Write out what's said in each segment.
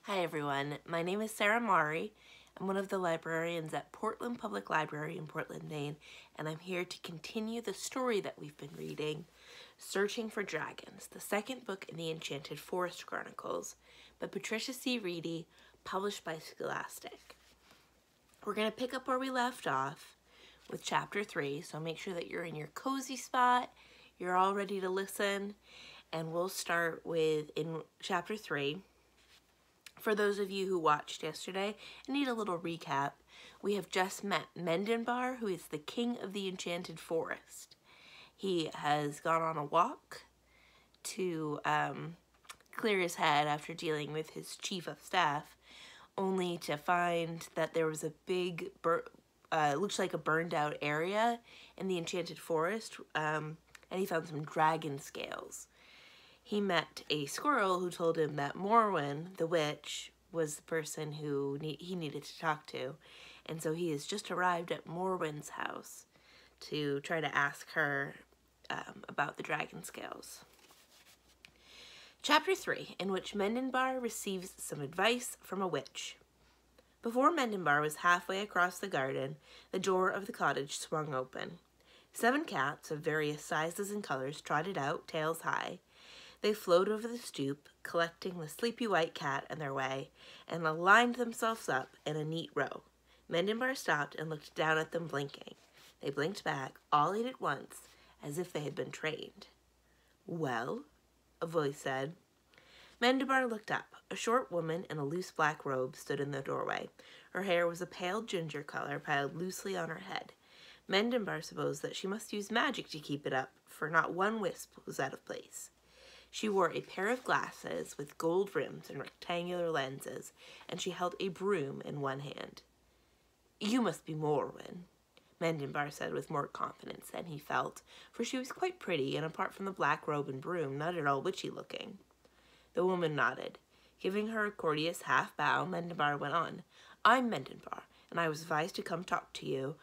Hi everyone, my name is Sarah Mari. I'm one of the librarians at Portland Public Library in Portland, Maine, and I'm here to continue the story that we've been reading, Searching for Dragons, the second book in the Enchanted Forest Chronicles by Patricia C. Wrede, published by Scholastic. We're going to pick up where we left off with Chapter 3, so make sure that you're in your cozy spot, you're all ready to listen, and we'll start with in Chapter 3. For those of you who watched yesterday and need a little recap, we have just met Mendenbar, who is the king of the Enchanted Forest. He has gone on a walk to clear his head after dealing with his chief of staff, only to find that there was a big, looks like a burned out area in the Enchanted Forest, and he found some dragon scales. He met a squirrel who told him that Morwen, the witch, was the person who he needed to talk to. And so he has just arrived at Morwen's house to try to ask her about the dragon scales. Chapter 3, in which Mendenbar receives some advice from a witch. Before Mendenbar was halfway across the garden, the door of the cottage swung open. 7 cats of various sizes and colors trotted out, tails high. They flowed over the stoop, collecting the sleepy white cat in their way, and lined themselves up in a neat row. Mendenbar stopped and looked down at them, blinking. They blinked back, all 8 at once, as if they had been trained. "Well?" a voice said. Mendenbar looked up. A short woman in a loose black robe stood in the doorway. Her hair was a pale ginger color piled loosely on her head. Mendenbar supposed that she must use magic to keep it up, for not one wisp was out of place. She wore a pair of glasses with gold rims and rectangular lenses, and she held a broom in one hand. "You must be Morwen," Mendenbar said with more confidence than he felt, for she was quite pretty, and apart from the black robe and broom, not at all witchy-looking. The woman nodded. Giving her a courteous half-bow, Mendenbar went on. "I'm Mendenbar, and I was advised to come talk to you,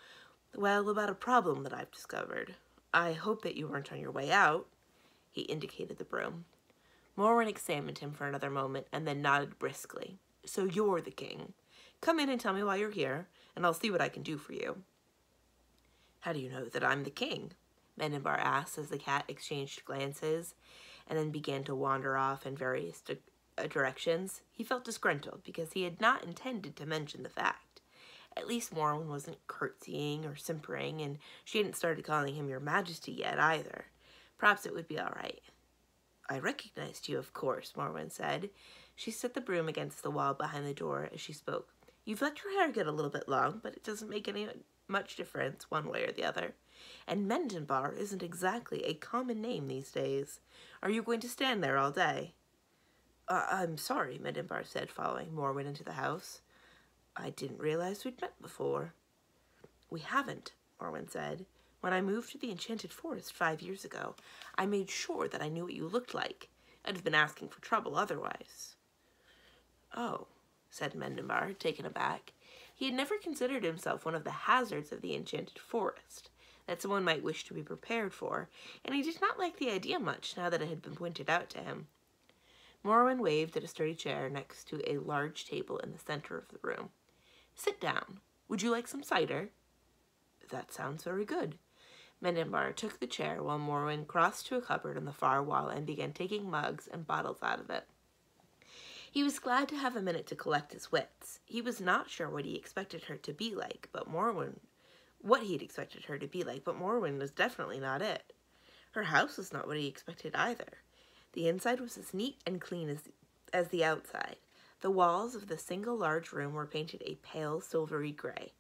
well, about a problem that I've discovered. I hope that you weren't on your way out." He indicated the broom. Morwen examined him for another moment and then nodded briskly. "So you're the king. Come in and tell me why you're here, and I'll see what I can do for you." "How do you know that I'm the king?" Mendenbar asked as the cat exchanged glances and then began to wander off in various directions. He felt disgruntled because he had not intended to mention the fact. At least Morwen wasn't curtsying or simpering, and she hadn't started calling him Your Majesty yet either. Perhaps it would be all right. "I recognized you, of course," Morwen said. She set the broom against the wall behind the door as she spoke. "You've let your hair get a little bit long, but it doesn't make much difference one way or the other. And Mendenbar isn't exactly a common name these days. Are you going to stand there all day?" I'm sorry," Mendenbar said, following Morwen into the house. "I didn't realize we'd met before." "We haven't," Morwen said. "When I moved to the Enchanted Forest 5 years ago, I made sure that I knew what you looked like. I'd have been asking for trouble otherwise." "Oh," said Mendenbar, taken aback. He had never considered himself one of the hazards of the Enchanted Forest, that someone might wish to be prepared for, and he did not like the idea much now that it had been pointed out to him. Morwen waved at a sturdy chair next to a large table in the center of the room. "Sit down. Would you like some cider?" "That sounds very good." Mendenbar took the chair while Morwen crossed to a cupboard on the far wall and began taking mugs and bottles out of it. He was glad to have a minute to collect his wits. He was not sure what he expected her to be like, but Morwen was definitely not it. Her house was not what he expected either. The inside was as neat and clean as the outside. The walls of the single large room were painted a pale silvery gray.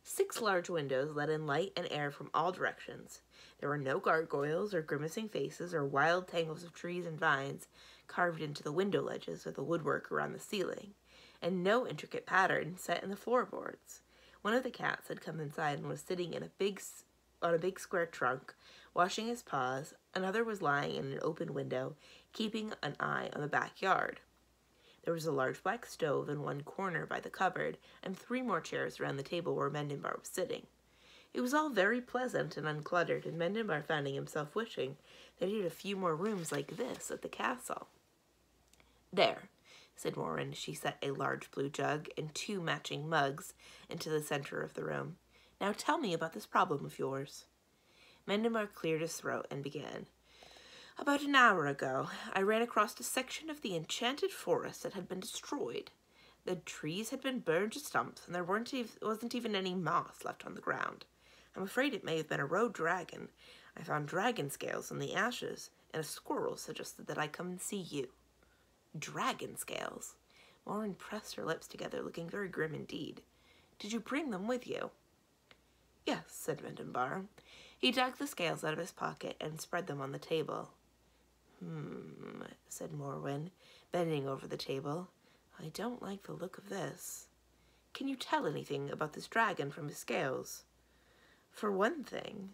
6 large windows let in light and air from all directions. There were no gargoyles or grimacing faces or wild tangles of trees and vines carved into the window ledges or the woodwork around the ceiling, and no intricate pattern set in the floorboards. One of the cats had come inside and was sitting on a big square trunk, washing his paws. Another was lying in an open window, keeping an eye on the backyard. There was a large black stove in one corner by the cupboard, and 3 more chairs around the table where Mendenbar was sitting. It was all very pleasant and uncluttered, and Mendenbar found himself wishing that he had a few more rooms like this at the castle. "There, said Morin as she set a large blue jug and 2 matching mugs into the center of the room. Now tell me about this problem of yours. Mendenbar cleared his throat and began. About an hour ago, I ran across a section of the enchanted forest that had been destroyed. The trees had been burned to stumps, and there wasn't even any moss left on the ground. I'm afraid it may have been a road dragon. I found dragon scales in the ashes, and a squirrel suggested that I come and see you. Dragon scales? Morin pressed her lips together, looking very grim indeed. Did you bring them with you? Yes, said Mendenbar. He dug the scales out of his pocket and spread them on the table. Said Morwen, bending over the table. I don't like the look of this. Can you tell anything about this dragon from his scales? For one thing,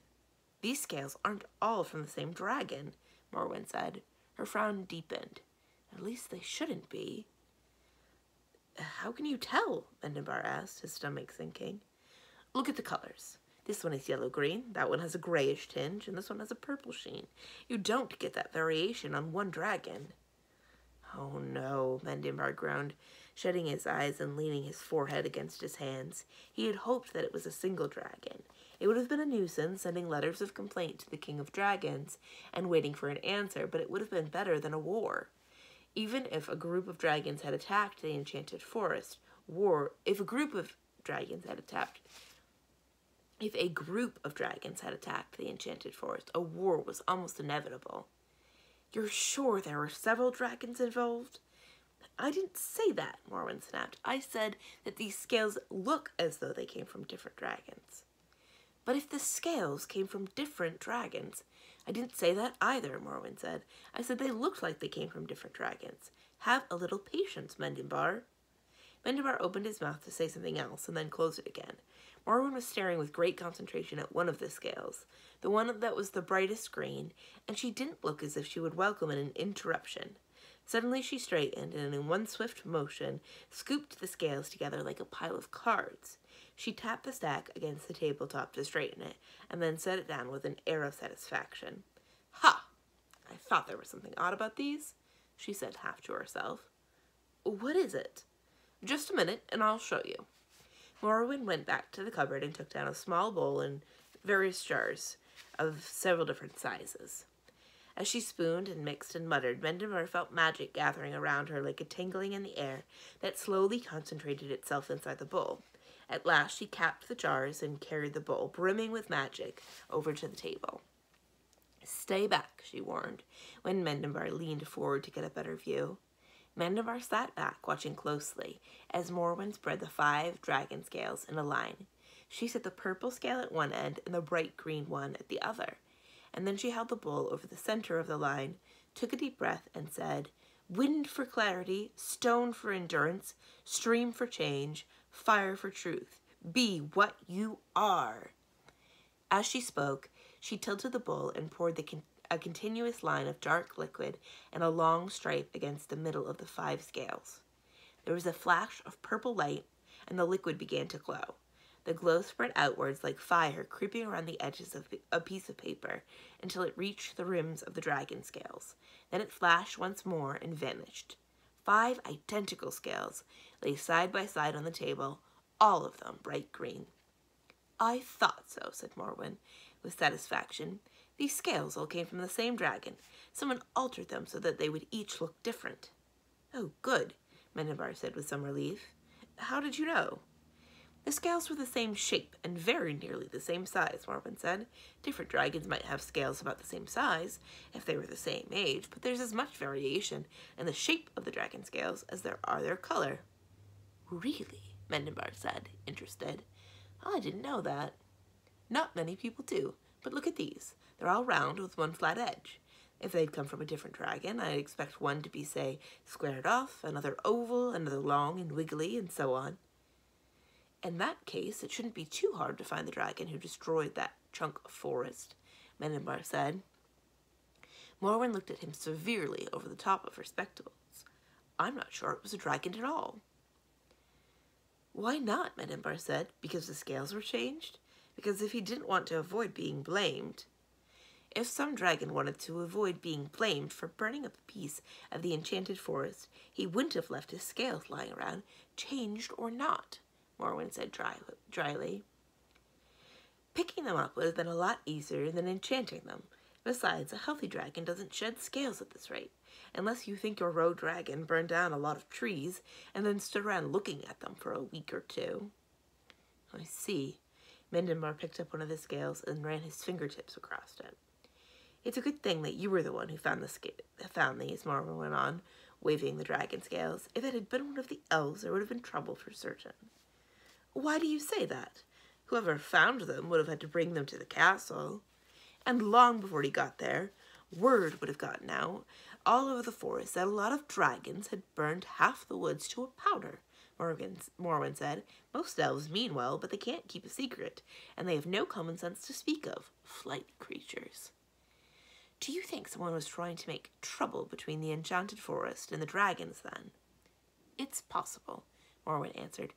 these scales aren't all from the same dragon, Morwen said. Her frown deepened. At least they shouldn't be. How can you tell? Mendenbar asked, his stomach sinking. Look at the colors. This one is yellow-green, that one has a grayish tinge, and this one has a purple sheen. You don't get that variation on one dragon. Oh no, Mendenbar groaned, shutting his eyes and leaning his forehead against his hands. He had hoped that it was a single dragon. It would have been a nuisance sending letters of complaint to the King of Dragons and waiting for an answer, but it would have been better than a war. Even if a group of dragons had attacked the enchanted forest, if a group of dragons had attacked the enchanted forest, a war was almost inevitable. You're sure there were several dragons involved? I didn't say that, Morwen snapped. I said that these scales look as though they came from different dragons. But if the scales came from different dragons, I didn't say that either, Morwen said. I said they looked like they came from different dragons. Have a little patience, Mendenbar. Mendenbar opened his mouth to say something else and then closed it again. Morwen was staring with great concentration at one of the scales, the one that was the brightest green, and she didn't look as if she would welcome an interruption. Suddenly she straightened and in one swift motion scooped the scales together like a pile of cards. She tapped the stack against the tabletop to straighten it, and then set it down with an air of satisfaction. Ha! I thought there was something odd about these, she said half to herself. What is it? Just a minute, and I'll show you. Morwen went back to the cupboard and took down a small bowl and various jars of several different sizes. As she spooned and mixed and muttered, Mendenbar felt magic gathering around her like a tingling in the air that slowly concentrated itself inside the bowl. At last she capped the jars and carried the bowl, brimming with magic, over to the table. Stay back, she warned, when Mendenbar leaned forward to get a better view. Mendenbar sat back, watching closely, as Morwen spread the 5 dragon scales in a line. She set the purple scale at one end and the bright green one at the other, and then she held the bowl over the center of the line, took a deep breath, and said, Wind for clarity, stone for endurance, stream for change, fire for truth. Be what you are. As she spoke, she tilted the bowl and poured a continuous line of dark liquid and a long stripe against the middle of the 5 scales. There was a flash of purple light, and the liquid began to glow. The glow spread outwards like fire, creeping around the edges of a piece of paper until it reached the rims of the dragon scales. Then it flashed once more and vanished. 5 identical scales lay side by side on the table, all of them bright green. I thought so, said Morwen, with satisfaction. These scales all came from the same dragon. Someone altered them so that they would each look different. Oh, good, Mendenbar said with some relief. How did you know? The scales were the same shape and very nearly the same size, Morwen said. Different dragons might have scales about the same size if they were the same age, but there's as much variation in the shape of the dragon scales as there are their color. Really? Mendenbar said, interested. I didn't know that. Not many people do, but look at these. They're all round with one flat edge. If they'd come from a different dragon, I'd expect one to be, say, squared off, another oval, another long and wiggly, and so on. In that case, it shouldn't be too hard to find the dragon who destroyed that chunk of forest, Mendenbar said. Morwen looked at him severely over the top of her spectacles. I'm not sure it was a dragon at all. Why not, Mendenbar said. Because the scales were changed? Because if he didn't want to avoid being blamed... If some dragon wanted to avoid being blamed for burning up a piece of the enchanted forest, he wouldn't have left his scales lying around, changed or not, Morwen said dryly. Picking them up would have been a lot easier than enchanting them. Besides, a healthy dragon doesn't shed scales at this rate, unless you think your road dragon burned down a lot of trees and then stood around looking at them for a week or two. I see. Mendenbar picked up one of the scales and ran his fingertips across it. It's a good thing that you were the one who found these, Morwen went on, waving the dragon scales. If it had been one of the elves, there would have been trouble for certain. Why do you say that? Whoever found them would have had to bring them to the castle. And long before he got there, word would have gotten out all over the forest that a lot of dragons had burned half the woods to a powder, Morwen said. Most elves mean well, but they can't keep a secret, and they have no common sense to speak of. Flighty creatures. Do you think someone was trying to make trouble between the enchanted forest and the dragons, then? It's possible, Morwen answered.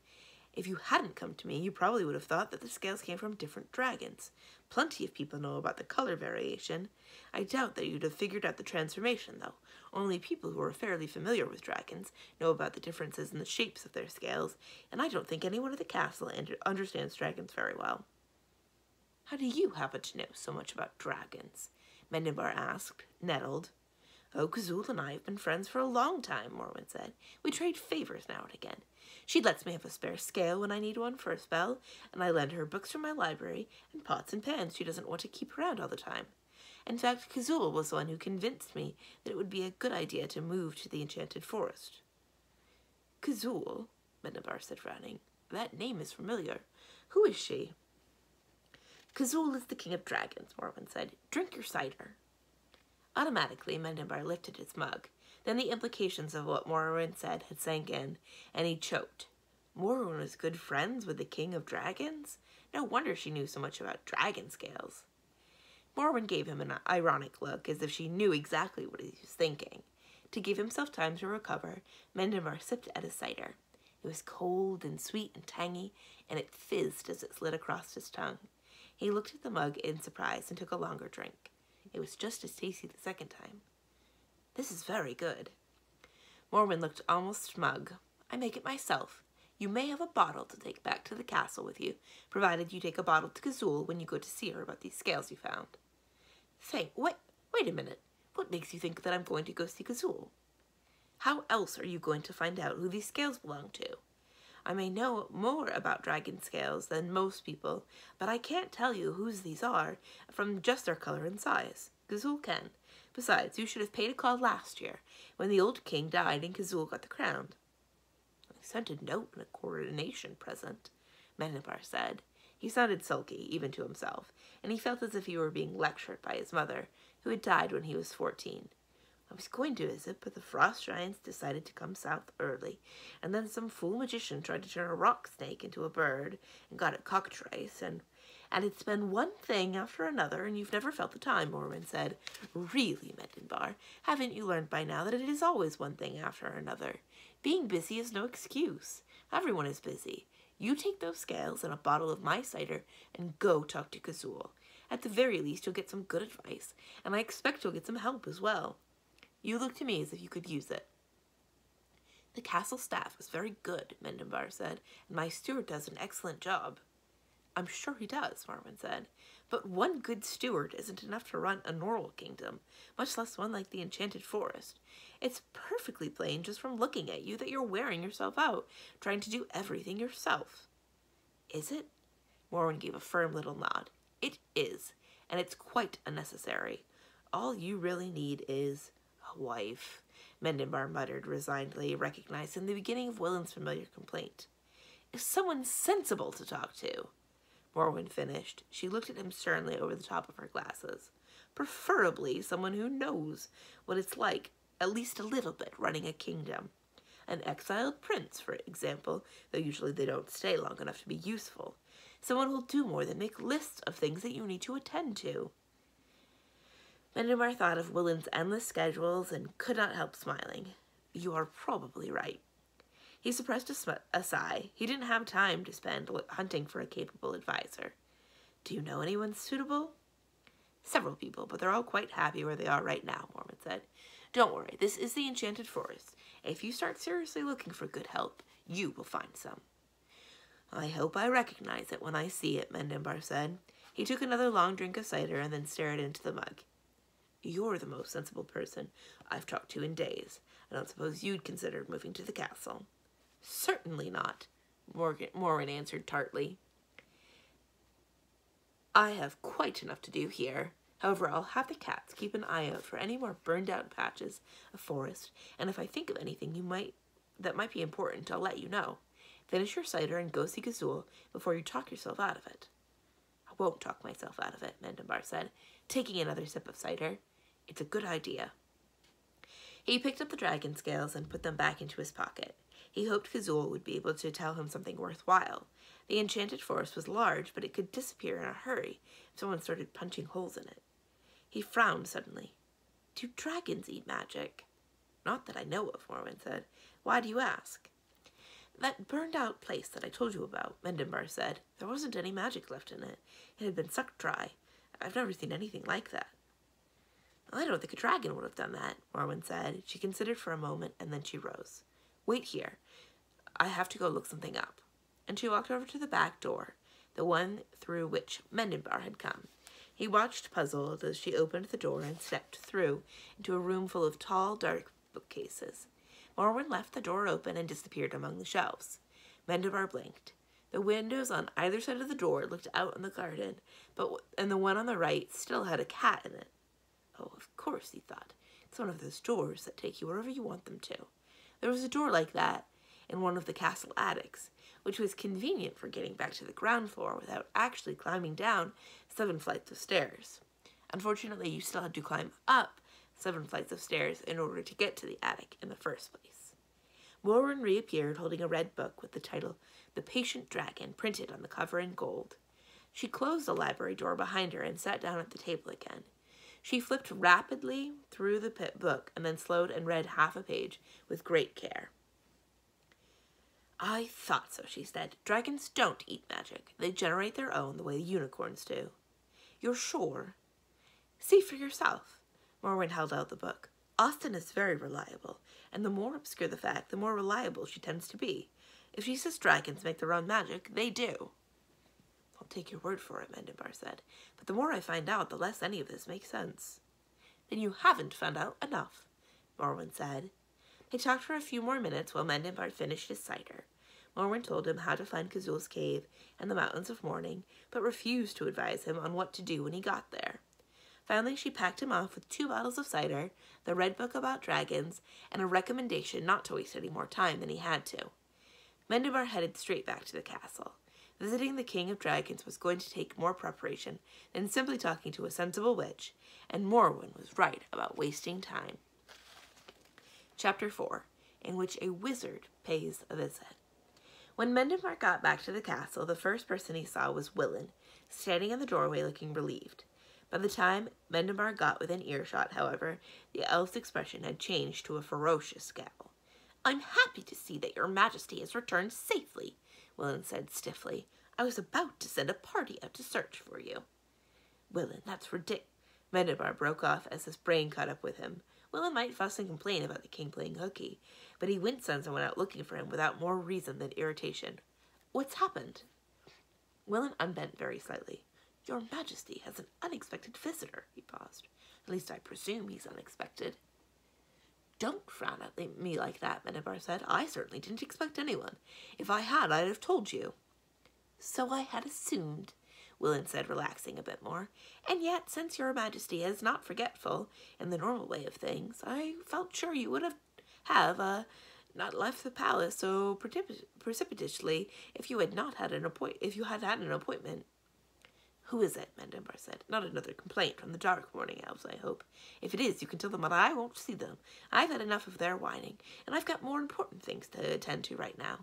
If you hadn't come to me, you probably would have thought that the scales came from different dragons. Plenty of people know about the color variation. I doubt that you'd have figured out the transformation, though. Only people who are fairly familiar with dragons know about the differences in the shapes of their scales, and I don't think anyone at the castle understands dragons very well. How do you happen to know so much about dragons? Mendenbar asked, nettled. Oh, Kazul and I have been friends for a long time, Morwen said. We trade favors now and again. She lets me have a spare scale when I need one for a spell, and I lend her books from my library and pots and pans she doesn't want to keep around all the time. In fact, Kazul was the one who convinced me that it would be a good idea to move to the enchanted forest. Kazul, Mendenbar said, frowning. That name is familiar. Who is she? Kazul is the king of dragons, Morwen said. Drink your cider. Automatically, Mendenbar lifted his mug. Then the implications of what Morwen said had sank in, and he choked. Morwen was good friends with the king of dragons? No wonder she knew so much about dragon scales. Morwen gave him an ironic look, as if she knew exactly what he was thinking. To give himself time to recover, Mendenbar sipped at his cider. It was cold and sweet and tangy, and it fizzed as it slid across his tongue. He looked at the mug in surprise and took a longer drink. It was just as tasty the second time. This is very good. Morwen looked almost smug. I make it myself. You may have a bottle to take back to the castle with you, provided you take a bottle to Kazul when you go to see her about these scales you found. Wait a minute. What makes you think that I'm going to go see Kazul? How else are you going to find out who these scales belong to? I may know more about dragon scales than most people, but I can't tell you whose these are from just their color and size. Kazul can. Besides, you should have paid a call last year, when the old king died and Kazul got the crown. I sent a note and a coronation present, Mendenbar said. He sounded sulky, even to himself, and he felt as if he were being lectured by his mother, who had died when he was 14. I was going to visit, but the frost giants decided to come south early, and then some fool magician tried to turn a rock snake into a bird and got it cockatrice, and it's been one thing after another, and you've never felt the time, Morwen said. Really, Mendenbar, haven't you learned by now that it is always one thing after another? Being busy is no excuse. Everyone is busy. You take those scales and a bottle of my cider and go talk to Kazul. At the very least, you'll get some good advice, and I expect you'll get some help as well. You look to me as if you could use it. The castle staff is very good, Mendenbar said, and my steward does an excellent job. I'm sure he does, Morwen said, but one good steward isn't enough to run a normal kingdom, much less one like the enchanted forest. It's perfectly plain just from looking at you that you're wearing yourself out, trying to do everything yourself. Is it? Morwen gave a firm little nod. It is, and it's quite unnecessary. All you really need is a wife, Mendenbar muttered resignedly, recognizing the beginning of Willen's familiar complaint. Is someone sensible to talk to? Morwen finished. She looked at him sternly over the top of her glasses. Preferably someone who knows what it's like, at least a little bit, running a kingdom. An exiled prince, for example, though usually they don't stay long enough to be useful. Someone who'll do more than make lists of things that you need to attend to. Mendenbar thought of Willen's endless schedules and could not help smiling. You are probably right. He suppressed a sigh. He didn't have time to spend hunting for a capable advisor. Do you know anyone suitable? Several people, but they're all quite happy where they are right now, Mormon said. Don't worry, this is the Enchanted Forest. If you start seriously looking for good help, you will find some. I hope I recognize it when I see it, Mendembar said. He took another long drink of cider and then stared into the mug. You're the most sensible person I've talked to in days. I don't suppose you'd consider moving to the castle. Certainly not, Morwen answered tartly. I have quite enough to do here. However, I'll have the cats keep an eye out for any more burned-out patches of forest, and if I think of anything that might be important, I'll let you know. Finish your cider and go see Gazul before you talk yourself out of it. I won't talk myself out of it, Mendembar said, taking another sip of cider. It's a good idea. He picked up the dragon scales and put them back into his pocket. He hoped Gazul would be able to tell him something worthwhile. The enchanted forest was large, but it could disappear in a hurry if someone started punching holes in it. He frowned suddenly. Do dragons eat magic? Not that I know of, Morwen said. Why do you ask? That burned-out place that I told you about, Mendembar said. There wasn't any magic left in it. It had been sucked dry. I've never seen anything like that. I don't think a dragon would have done that, Morwen said. She considered for a moment, and then she rose. Wait here. I have to go look something up. And she walked over to the back door, the one through which Mendembar had come. He watched puzzled as she opened the door and stepped through into a room full of tall, dark bookcases. Morwen left the door open and disappeared among the shelves. Mendembar blinked. The windows on either side of the door looked out on the garden, and the one on the right still had a cat in it. Oh, of course, he thought. It's one of those doors that take you wherever you want them to. There was a door like that in one of the castle attics, which was convenient for getting back to the ground floor without actually climbing down 7 flights of stairs. Unfortunately, you still had to climb up 7 flights of stairs in order to get to the attic in the first place. Morwen reappeared holding a red book with the title The Patient Dragon printed on the cover in gold. She closed the library door behind her and sat down at the table again. She flipped rapidly through the book and then slowed and read half a page with great care. I thought so, she said. Dragons don't eat magic. They generate their own the way the unicorns do. You're sure? See for yourself. Morwen held out the book. Austen is very reliable, and the more obscure the fact, the more reliable she tends to be. If she says dragons make their own magic, they do. I'll take your word for it, Mendembar said. But the more I find out, the less any of this makes sense. Then you haven't found out enough, Morwen said. They talked for a few more minutes while Mendembar finished his cider. Morwen told him how to find Gazul's cave and the Mountains of Mourning, but refused to advise him on what to do when he got there. Finally, she packed him off with 2 bottles of cider, the red book about dragons, and a recommendation not to waste any more time than he had to. Mendembar headed straight back to the castle. Visiting the King of Dragons was going to take more preparation than simply talking to a sensible witch, and Morwen was right about wasting time. Chapter 4, in which a wizard pays a visit. When Mendembar got back to the castle, the first person he saw was Willin, standing in the doorway looking relieved. By the time Mendembar got within earshot, however, the elf's expression had changed to a ferocious scowl. I'm happy to see that your majesty has returned safely, Willin said stiffly. I was about to send a party out to search for you. Willin, that's ridiculous. Mendembar broke off as his brain caught up with him. Willin might fuss and complain about the king playing hooky, but he wouldn't send someone out looking for him without more reason than irritation. What's happened? Willin unbent very slightly. Your majesty has an unexpected visitor, he paused. At least I presume he's unexpected. Don't frown at me like that, Mendembar said. I certainly didn't expect anyone. If I had, I'd have told you. So I had assumed, Willin said, relaxing a bit more. And yet, since your majesty is not forgetful in the normal way of things, I felt sure you would have not left the palace so precipitously if you had had an appointment. Who is it? Mendembar said. Not another complaint from the dark morning elves, I hope. If it is, you can tell them that I won't see them. I've had enough of their whining, and I've got more important things to attend to right now.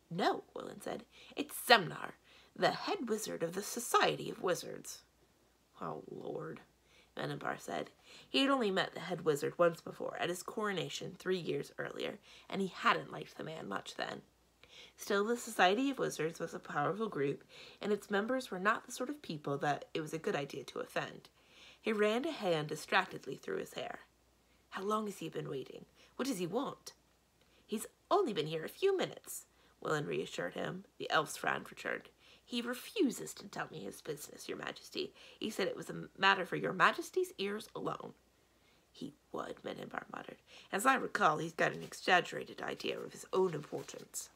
No, Willin said. It's Semnar, the head wizard of the Society of Wizards. Oh, Lord, Mendembar said. He had only met the head wizard once before, at his coronation 3 years earlier, and he hadn't liked the man much then. Still, the Society of Wizards was a powerful group, and its members were not the sort of people that it was a good idea to offend. He ran a hand distractedly through his hair. How long has he been waiting? What does he want? He's only been here a few minutes, Willin reassured him. The elf's frown returned. He refuses to tell me his business, your majesty. He said it was a matter for your majesty's ears alone. He would, Mendenbar muttered. As I recall, he's got an exaggerated idea of his own importance.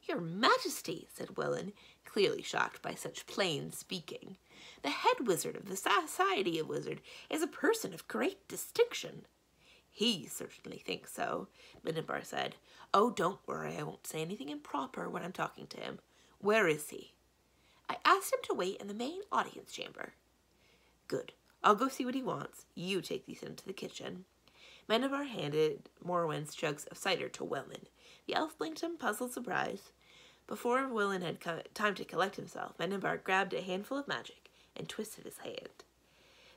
Your majesty, said Willin, clearly shocked by such plain speaking. The head wizard of the Society of Wizards is a person of great distinction. He certainly thinks so, Mendenbar said. Oh, don't worry, I won't say anything improper when I'm talking to him. Where is he? I asked him to wait in the main audience chamber. Good. I'll go see what he wants. You take these into the kitchen. Mendenbar handed Morwen's jugs of cider to Willin. The elf blinked in puzzled surprise. Before Willin had time to collect himself, Mendenbar grabbed a handful of magic and twisted his hand.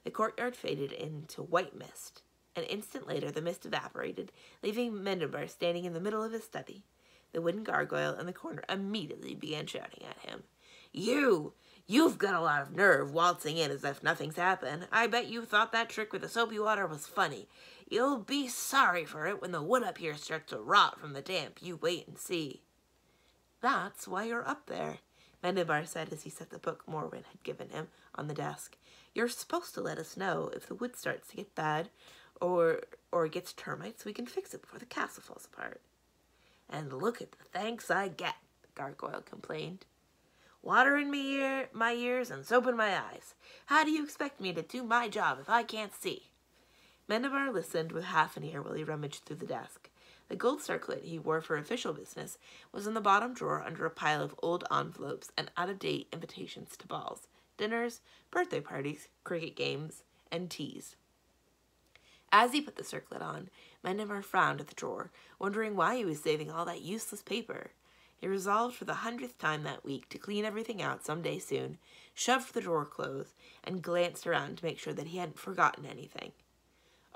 The courtyard faded into white mist. An instant later, the mist evaporated, leaving Mendenbar standing in the middle of his study. The wooden gargoyle in the corner immediately began shouting at him. You've got a lot of nerve waltzing in as if nothing's happened. I bet you thought that trick with the soapy water was funny. You'll be sorry for it when the wood up here starts to rot from the damp. You wait and see. That's why you're up there, Mendenbar said as he set the book Morwen had given him on the desk. You're supposed to let us know if the wood starts to get bad or gets termites so we can fix it before the castle falls apart. And look at the thanks I get, the gargoyle complained. Water in my ears and soap in my eyes. How do you expect me to do my job if I can't see? Mendenbar listened with half an ear while he rummaged through the desk. The gold circlet he wore for official business was in the bottom drawer under a pile of old envelopes and out-of-date invitations to balls, dinners, birthday parties, cricket games, and teas. As he put the circlet on, Mendenbar frowned at the drawer, wondering why he was saving all that useless paper. He resolved for the 100th time that week to clean everything out some day soon, shoved the drawer closed, and glanced around to make sure that he hadn't forgotten anything.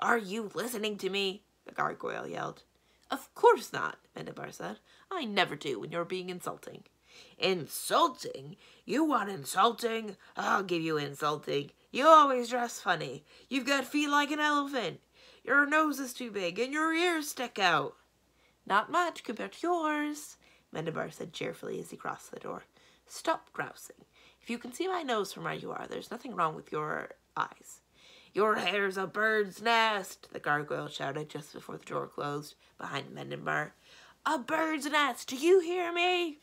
Are you listening to me? The gargoyle yelled. Of course not, Mendenbar said. I never do when you're being insulting. Insulting? You want insulting? I'll give you insulting. You always dress funny. You've got feet like an elephant. Your nose is too big and your ears stick out. Not much compared to yours, Mendenbar said cheerfully as he crossed the door. Stop grousing. If you can see my nose from where you are, there's nothing wrong with your eyes. Your hair's a bird's nest, the gargoyle shouted just before the door closed behind Mendenbar. A bird's nest, do you hear me?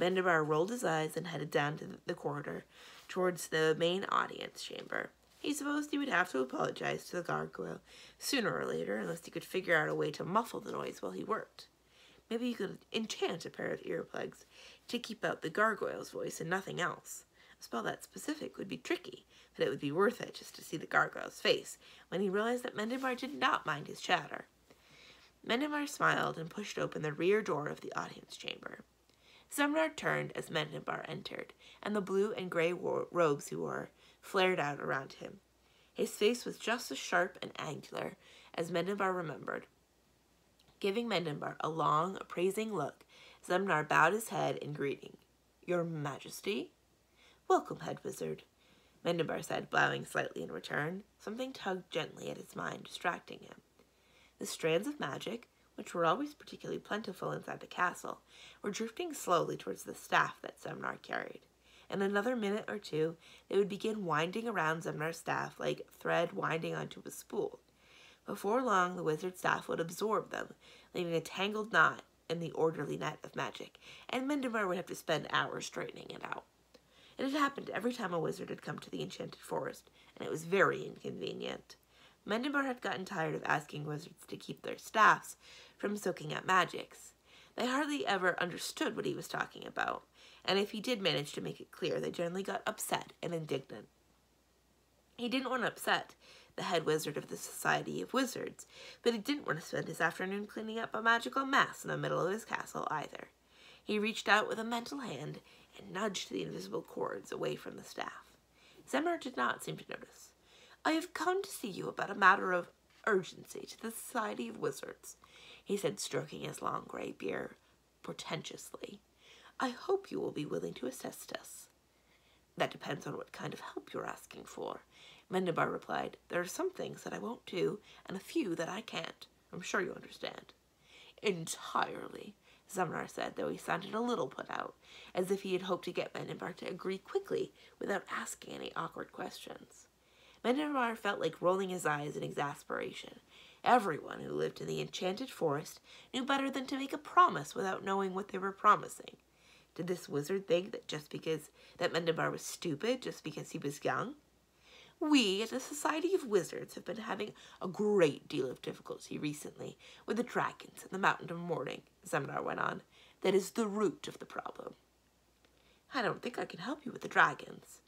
Mendenbar rolled his eyes and headed down to the corridor towards the main audience chamber. He supposed he would have to apologize to the gargoyle sooner or later unless he could figure out a way to muffle the noise while he worked. Maybe he could enchant a pair of earplugs to keep out the gargoyle's voice and nothing else. A spell that specific would be tricky, but it would be worth it just to see the gargoyle's face when he realized that Mendenbar did not mind his chatter. Mendenbar smiled and pushed open the rear door of the audience chamber. Zemnar turned as Mendenbar entered, and the blue and gray robes he wore flared out around him. His face was just as sharp and angular as Mendenbar remembered. Giving Mendenbar a long, appraising look, Zemnar bowed his head in greeting. Your Majesty? Welcome, head wizard, Mendenbar said, bowing slightly in return. Something tugged gently at his mind, distracting him. The strands of magic, which were always particularly plentiful inside the castle, were drifting slowly towards the staff that Zemnar carried. In another minute or two, they would begin winding around Zemnar's staff like thread winding onto a spool. Before long, the wizard's staff would absorb them, leaving a tangled knot in the orderly net of magic, and Mendenbar would have to spend hours straightening it out. It had happened every time a wizard had come to the enchanted forest, and it was very inconvenient. Mendenbar had gotten tired of asking wizards to keep their staffs from soaking up magics. They hardly ever understood what he was talking about, and if he did manage to make it clear, they generally got upset and indignant. He didn't want to upset the head wizard of the Society of Wizards, but he didn't want to spend his afternoon cleaning up a magical mess in the middle of his castle either. He reached out with a mental hand and nudged the invisible cords away from the staff. Zemnar did not seem to notice. I have come to see you about a matter of urgency to the Society of Wizards, he said, stroking his long gray beard portentously. I hope you will be willing to assist us. That depends on what kind of help you're asking for, Mendenbar replied, "There are some things that I won't do, and a few that I can't. I'm sure you understand." "Entirely," Zemnar said, though he sounded a little put out, as if he had hoped to get Mendenbar to agree quickly without asking any awkward questions. Mendenbar felt like rolling his eyes in exasperation. Everyone who lived in the enchanted forest knew better than to make a promise without knowing what they were promising. Did this wizard think that Mendenbar was stupid just because he was young? "We, at the Society of Wizards, have been having a great deal of difficulty recently with the dragons in the Mountain of Mourning," Zemnar went on. "That is the root of the problem." "I don't think I can help you with the dragons,"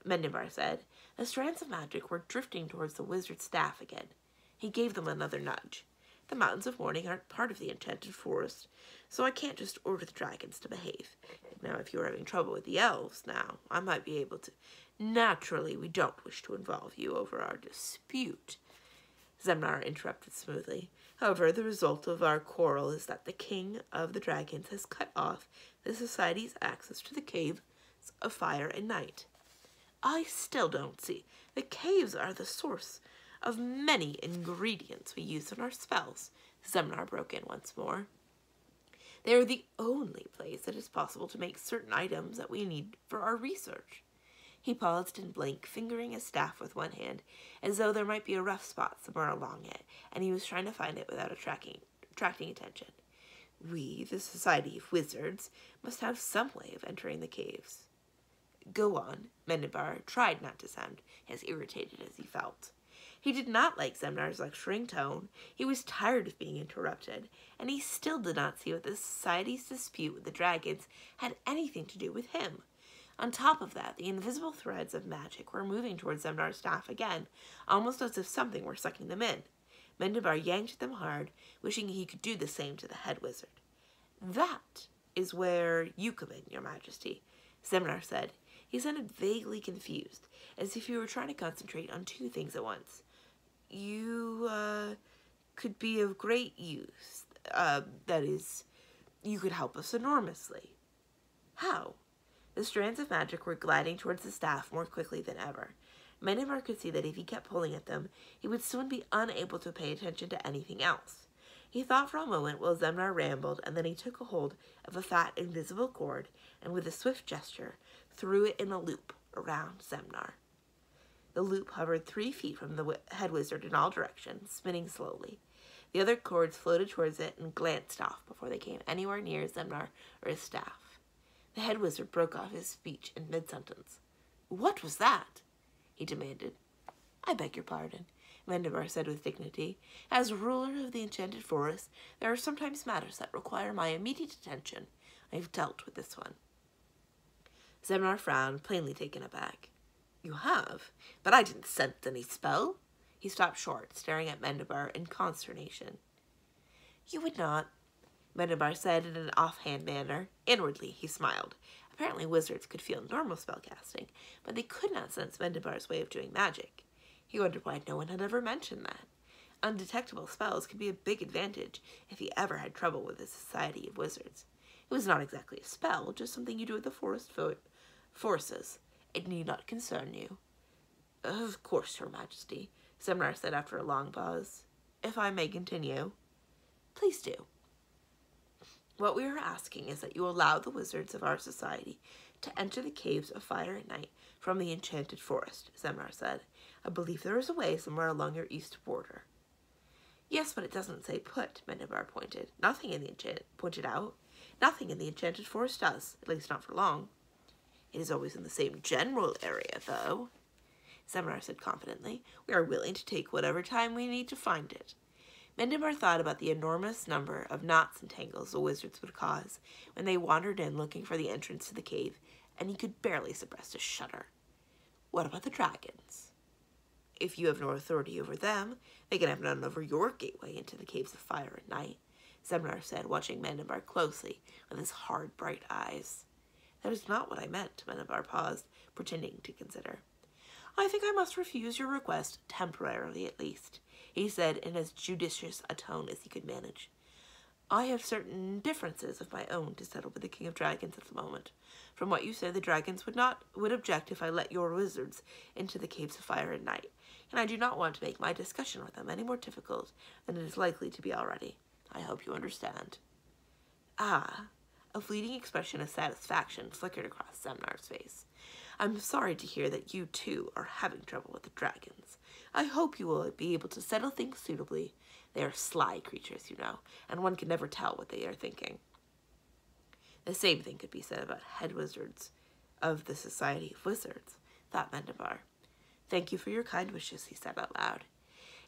Mendenbar said. The strands of magic were drifting towards the wizard's staff again. He gave them another nudge. "The Mountains of Mourning aren't part of the enchanted forest, so I can't just order the dragons to behave. Now, if you're having trouble with the elves now, I might be able to—" "Naturally, we don't wish to involve you over our dispute," Zemnar interrupted smoothly. "However, the result of our quarrel is that the king of the dragons has cut off the society's access to the caves of fire and night." "I still don't see. The caves are the source of many ingredients we use in our spells," Zemnar broke in once more. "They are the only place it is possible to make certain items that we need for our research." He paused and blinked, fingering his staff with one hand, as though there might be a rough spot somewhere along it, and he was trying to find it without attracting attention. "We, the Society of Wizards, must have some way of entering the caves." "Go on." Mendenbar tried not to sound as irritated as he felt. He did not like Zemnar's lecturing tone. He was tired of being interrupted, and he still did not see what the society's dispute with the dragons had anything to do with him. On top of that, the invisible threads of magic were moving towards Zemnar's staff again, almost as if something were sucking them in. Mendenbar yanked at them hard, wishing he could do the same to the head wizard. "That is where you come in, Your Majesty," Zemnar said. He sounded vaguely confused, as if he were trying to concentrate on two things at once. "You, could be of great use. That is, you could help us enormously." "How?" The strands of magic were gliding towards the staff more quickly than ever. Mendenbar could see that if he kept pulling at them, he would soon be unable to pay attention to anything else. He thought for a moment while Zemnar rambled, and then he took a hold of a fat, invisible cord, and with a swift gesture, threw it in a loop around Zemnar. The loop hovered 3 feet from the head wizard in all directions, spinning slowly. The other cords floated towards it and glanced off before they came anywhere near Zemnar or his staff. The head wizard broke off his speech in mid-sentence. "What was that?" he demanded. "I beg your pardon," Mendenbar said with dignity. "As ruler of the enchanted forest, there are sometimes matters that require my immediate attention. I have dealt with this one." Zemnar frowned, plainly taken aback. "You have? But I didn't sense any spell." He stopped short, staring at Mendenbar in consternation. "You would not," Mendenbar said in an offhand manner. Inwardly, he smiled. Apparently wizards could feel normal spellcasting, but they could not sense Mendenbar's way of doing magic. He wondered why no one had ever mentioned that. Undetectable spells could be a big advantage if he ever had trouble with the Society of Wizards. It was not exactly a spell, just something you do with the forest forces. It need not concern you. "Of course, Your Majesty," Zemnar said after a long pause. "If I may continue." "Please do." "What we are asking is that you allow the wizards of our society to enter the caves of fire at night from the enchanted forest," Zemnar said. "I believe there is a way somewhere along your east border." "Yes, but it doesn't say put," Mendenbar pointed out. Nothing in the enchanted forest does, at least not for long." "It is always in the same general area, though," Zemnar said confidently. "We are willing to take whatever time we need to find it." Mendenbar thought about the enormous number of knots and tangles the wizards would cause when they wandered in looking for the entrance to the cave, and he could barely suppress a shudder. "What about the dragons?" "If you have no authority over them, they can have none over your gateway into the caves of fire at night," Zemnar said, watching Mendenbar closely with his hard, bright eyes. "That is not what I meant," Mendenbar paused, pretending to consider. "I think I must refuse your request, temporarily at least," he said in as judicious a tone as he could manage. I have certain differences of my own to settle with the King of Dragons at the moment. From what you say, the dragons would object if I let your wizards into the caves of fire and night, and I do not want to make my discussion with them any more difficult than it is likely to be already. I hope you understand. Ah, a fleeting expression of satisfaction flickered across Zemnar's face. I'm sorry to hear that you, too, are having trouble with the dragons. I hope you will be able to settle things suitably. They are sly creatures, you know, and one can never tell what they are thinking. The same thing could be said about head wizards of the Society of Wizards, thought Mendenbar. Thank you for your kind wishes, he said out loud.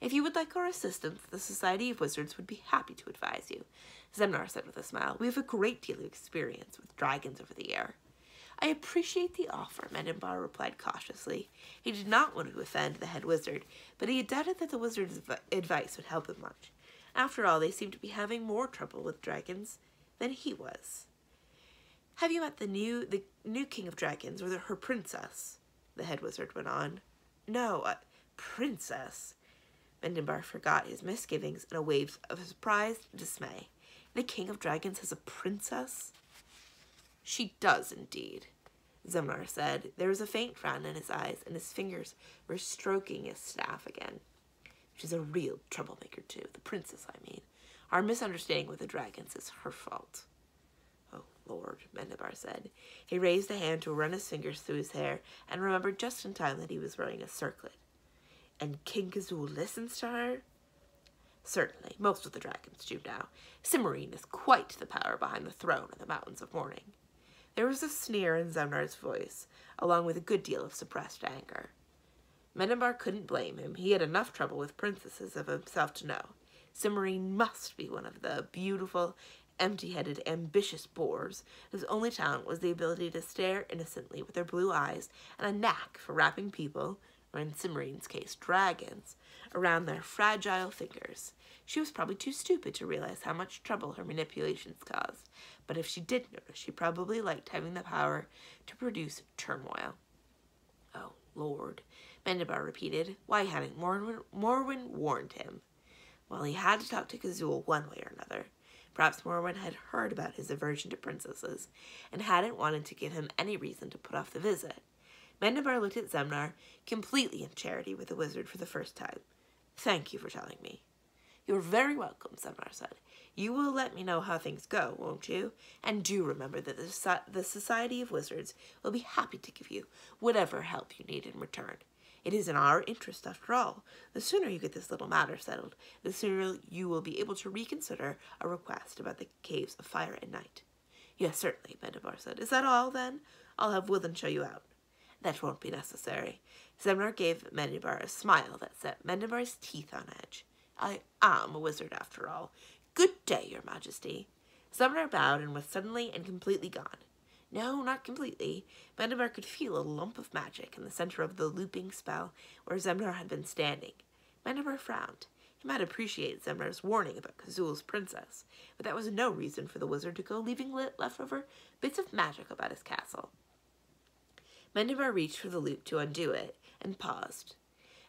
If you would like our assistance, the Society of Wizards would be happy to advise you, Zemnar said with a smile. We have a great deal of experience with dragons over the air. I appreciate the offer, Mendenbar replied cautiously. He did not want to offend the head wizard, but he doubted that the wizard's advice would help him much. After all, they seemed to be having more trouble with dragons than he was. Have you met the new King of Dragons, or her princess? The head wizard went on. No, princess. Mendenbar forgot his misgivings in a wave of surprised dismay. The King of Dragons has a princess? She does indeed, Zemnar said. There was a faint frown in his eyes, and his fingers were stroking his staff again. She's a real troublemaker, too. The princess, I mean. Our misunderstanding with the dragons is her fault. Oh, Lord, Mendenbar said. He raised a hand to run his fingers through his hair, and remembered just in time that he was wearing a circlet. And King Kazul listens to her? Certainly, most of the dragons do now. Cimmerine is quite the power behind the throne in the Mountains of Morning. There was a sneer in Zemnar's voice, along with a good deal of suppressed anger. Mendenbar couldn't blame him. He had enough trouble with princesses of himself to know. Cimmerine must be one of the beautiful, empty-headed, ambitious boors whose only talent was the ability to stare innocently with their blue eyes and a knack for wrapping people, or in Cimmerine's case, dragons, around their fragile fingers. She was probably too stupid to realize how much trouble her manipulations caused, but if she did notice, she probably liked having the power to produce turmoil. Oh, Lord, Mendenbar repeated. Why hadn't Morwen warned him? Well, he had to talk to Kazul one way or another. Perhaps Morwen had heard about his aversion to princesses, and hadn't wanted to give him any reason to put off the visit. Mendenbar looked at Zemnar, completely in charity with the wizard for the first time. Thank you for telling me. You're very welcome, Zemnar said. You will let me know how things go, won't you? And do remember that the Society of Wizards will be happy to give you whatever help you need in return. It is in our interest, after all. The sooner you get this little matter settled, the sooner you will be able to reconsider a request about the caves of fire and night. Yes, certainly, Mendenbar said. Is that all, then? I'll have Willen show you out. That won't be necessary. Zemnar gave Mendenbar a smile that set Mendenbar's teeth on edge. I am a wizard, after all. Good day, Your Majesty. Zemnar bowed and was suddenly and completely gone. No, not completely. Mendenbar could feel a lump of magic in the center of the looping spell where Zemnar had been standing. Mendenbar frowned. He might appreciate Zemnar's warning about Kazul's princess, but that was no reason for the wizard to go leaving leftover bits of magic about his castle. Mendenbar reached for the loop to undo it, and paused.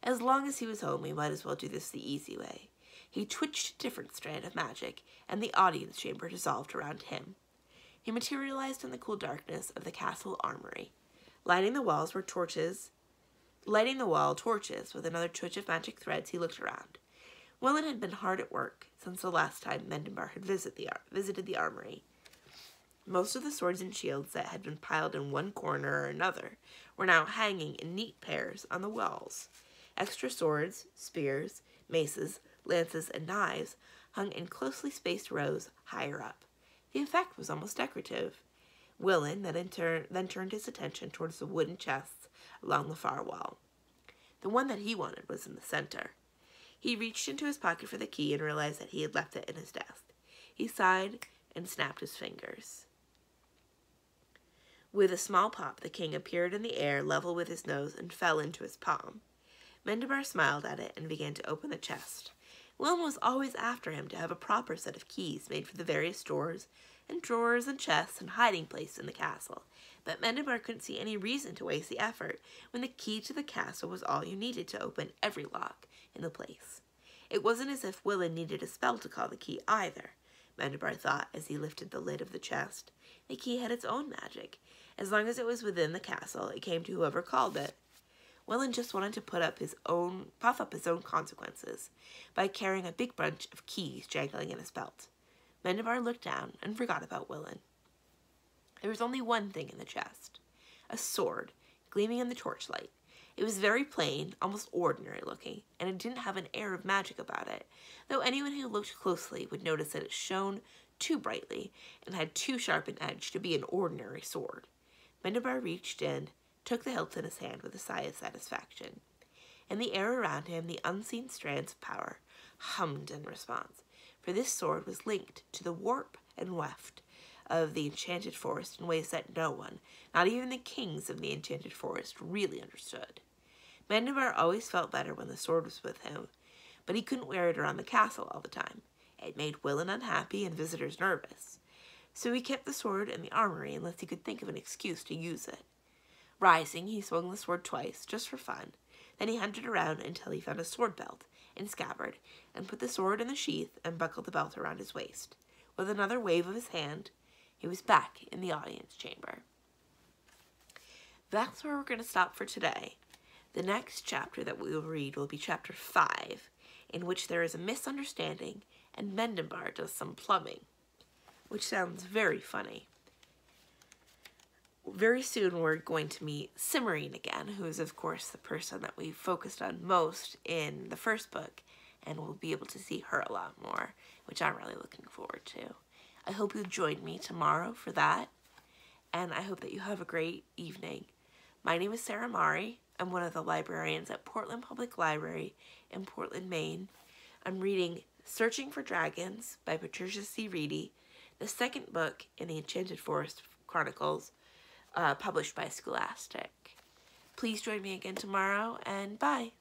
As long as he was home, he might as well do this the easy way. He twitched a different strand of magic, and the audience chamber dissolved around him. He materialized in the cool darkness of the castle armory. Lighting the wall torches with another twitch of magic threads, he looked around. Willen had been hard at work since the last time Mendenbar had visited the armory. Most of the swords and shields that had been piled in one corner or another were now hanging in neat pairs on the walls. Extra swords, spears, maces, lances, and knives hung in closely spaced rows higher up. The effect was almost decorative. Willen then turned his attention towards the wooden chests along the far wall. The one that he wanted was in the center. He reached into his pocket for the key and realized that he had left it in his desk. He sighed and snapped his fingers. With a small pop, the king appeared in the air level with his nose and fell into his palm. Mendenbar smiled at it and began to open the chest. Willen was always after him to have a proper set of keys made for the various doors and drawers and chests and hiding places in the castle, but Mendenbar couldn't see any reason to waste the effort when the key to the castle was all you needed to open every lock in the place. It wasn't as if Willen needed a spell to call the key either. Mendibar thought as he lifted the lid of the chest. The key had its own magic. As long as it was within the castle, it came to whoever called it. Willin just wanted to puff up his own consequences by carrying a big bunch of keys jangling in his belt. Mendibar looked down and forgot about Willin. There was only one thing in the chest, a sword, gleaming in the torchlight. It was very plain, almost ordinary looking, and it didn't have an air of magic about it, though anyone who looked closely would notice that it shone too brightly and had too sharp an edge to be an ordinary sword. Mendibar reached in, took the hilt in his hand with a sigh of satisfaction. In the air around him, the unseen strands of power hummed in response, for this sword was linked to the warp and weft of the enchanted forest in ways that no one, not even the kings of the enchanted forest, really understood. Mendibar always felt better when the sword was with him, but he couldn't wear it around the castle all the time. It made Willin unhappy and visitors nervous, so he kept the sword in the armory unless he could think of an excuse to use it. Rising, he swung the sword twice, just for fun. Then he hunted around until he found a sword belt and scabbard, and put the sword in the sheath and buckled the belt around his waist. With another wave of his hand, he was back in the audience chamber. That's where we're going to stop for today. The next chapter that we will read will be chapter 5, in which there is a misunderstanding and Mendibar does some plumbing, which sounds very funny. Very soon we're going to meet Cimmerine again, who is of course the person that we focused on most in the first book, and we'll be able to see her a lot more, which I'm really looking forward to. I hope you'll join me tomorrow for that, and I hope that you have a great evening. My name is Sarah Mari. I'm one of the librarians at Portland Public Library in Portland, Maine. I'm reading Searching for Dragons by Patricia C. Wrede, the second book in the Enchanted Forest Chronicles, published by Scholastic. Please join me again tomorrow, and bye!